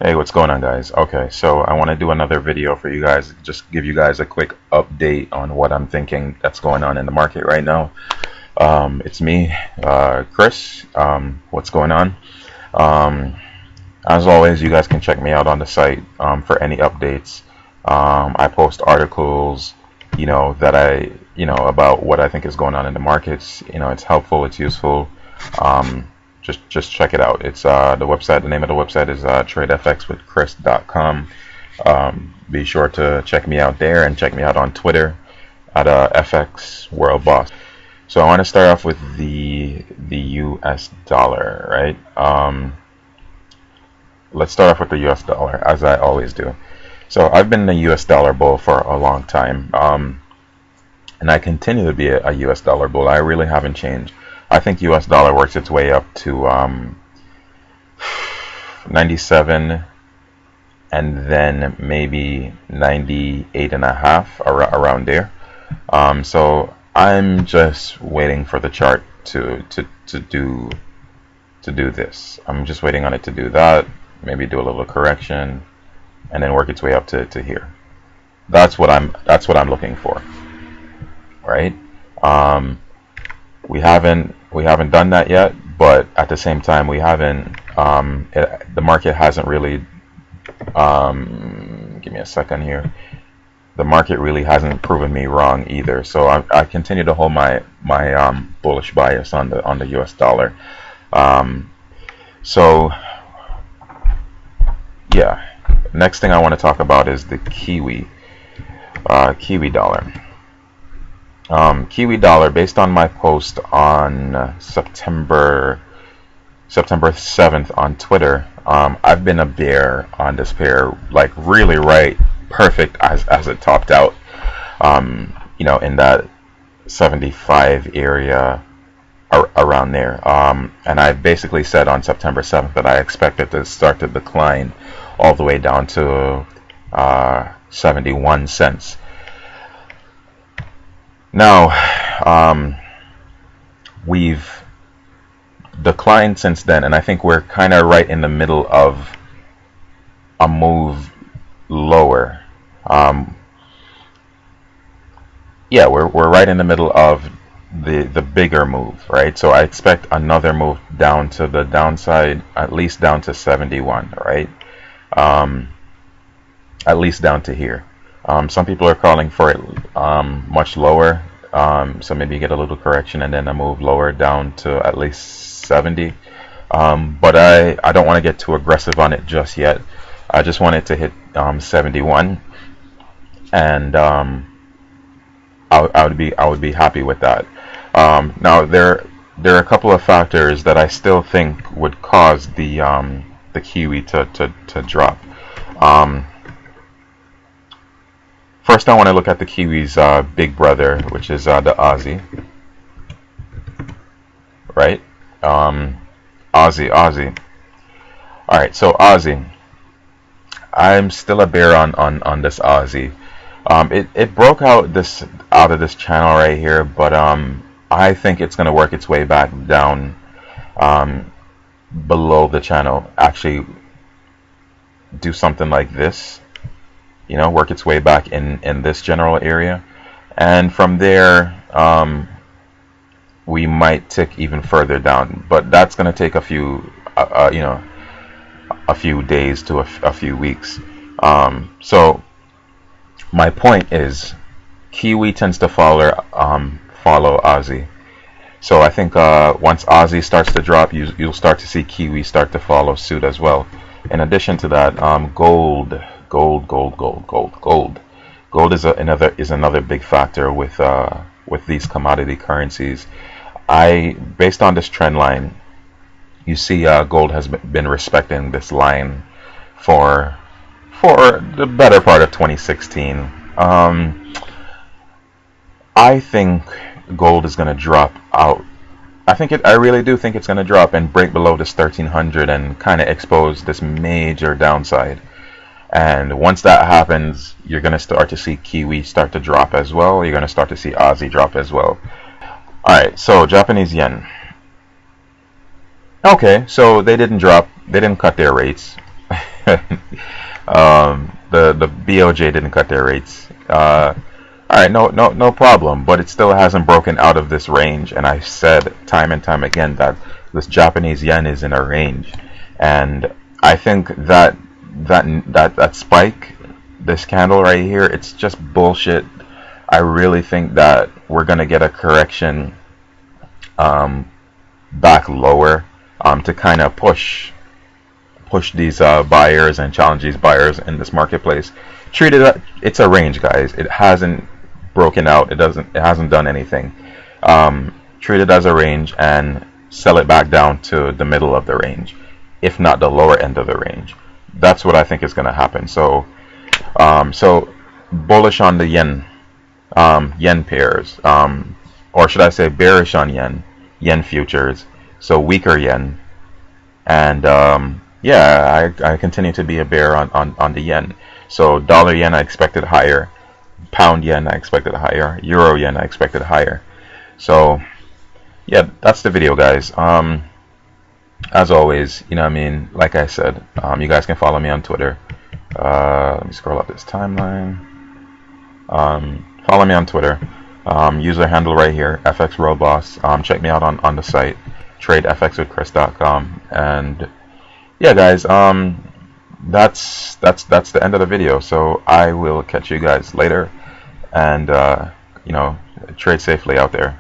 Hey, what's going on, guys? Okay, so I want to do another video for you guys, just give you guys a quick update on what I'm thinking that's going on in the market right now. It's me, Chris. What's going on? Um, as always, you guys can check me out on the site for any updates. I post articles, that about what I think is going on in the markets. It's helpful, it's useful. Just check it out. It's the website. The name of the website is tradefxwithchris.com. Be sure to check me out there and check me out on Twitter at FX World Boss. So I want to start off with the US dollar, right? Let's start off with the US dollar, as I always do. So I've been in the US dollar bull for a long time, and I continue to be a US dollar bull. I really haven't changed. I think US dollar works its way up to 97 and then maybe 98 and a half, around there. So I'm just waiting for the chart to do this. I'm just waiting on it to do that, maybe do a little correction and then work its way up to here. That's what I'm looking for, right? We haven't done that yet, but at the same time we haven't the market hasn't really give me a second here. The market really hasn't proven me wrong either, so I continue to hold my bullish bias on the US dollar. So yeah, next thing I want to talk about is the Kiwi dollar. Kiwi dollar, based on my post on September 7th on Twitter, I've been a bear on this pair, like really right perfect as it topped out, in that 75 area, around there. And I basically said on September 7th that I expected to start to decline all the way down to 71 cents. Now, we've declined since then, and I think we're kind of right in the middle of a move lower. Yeah, we're right in the middle of the bigger move, right? So I expect another move down to the downside, at least down to 71, right? At least down to here. Some people are calling for it much lower, so maybe get a little correction and then a move lower down to at least 70. But I don't want to get too aggressive on it just yet. I just want it to hit 71, and I would be happy with that. Now there are a couple of factors that I still think would cause the Kiwi to drop. First, I want to look at the Kiwi's big brother, which is the Aussie, right? Aussie. All right, so Aussie. I'm still a bear on this Aussie. It broke out of this channel right here, but I think it's going to work its way back down below the channel. Actually, do something like this. Work its way back in this general area, and from there we might tick even further down, but that's going to take a few days to a few weeks. So my point is, Kiwi tends to follow Aussie. So I think once Aussie starts to drop, you'll start to see Kiwi start to follow suit as well. In addition to that, gold is another big factor with these commodity currencies. Based on this trend line, you see gold has been respecting this line for the better part of 2016. I think gold is going to drop out. I really do think it's going to drop and break below this 1300 and kind of expose this major downside. And once that happens, you're going to start to see Kiwi start to drop as well. You're going to start to see Aussie drop as well. Alright, so Japanese yen. Okay, so they didn't drop. They didn't cut their rates. The BOJ didn't cut their rates. All right, no problem. But it still hasn't broken out of this range. And I said time and time again that this Japanese yen is in a range, and I think that spike, this candle right here, it's just bullshit. I really think that we're gonna get a correction back lower to kind of push these buyers and challenge these buyers in this marketplace. It's a range, guys. It hasn't broken out. It hasn't done anything. Treat it as a range and sell it back down to the middle of the range, if not the lower end of the range. That's what I think is going to happen. So bullish on the yen pairs, or should I say bearish on yen futures. So weaker yen, and yeah, I continue to be a bear on the yen. So dollar yen I expected higher, pound yen I expected higher, euro yen I expected higher. So yeah, that's the video, guys. As always, you know what I mean, like I said, you guys can follow me on Twitter. Let me scroll up this timeline. Follow me on Twitter. User handle right here, FXRoboss. Check me out on the site, tradefxwithchris.com. And yeah, guys, that's the end of the video. So I will catch you guys later, and you know, trade safely out there.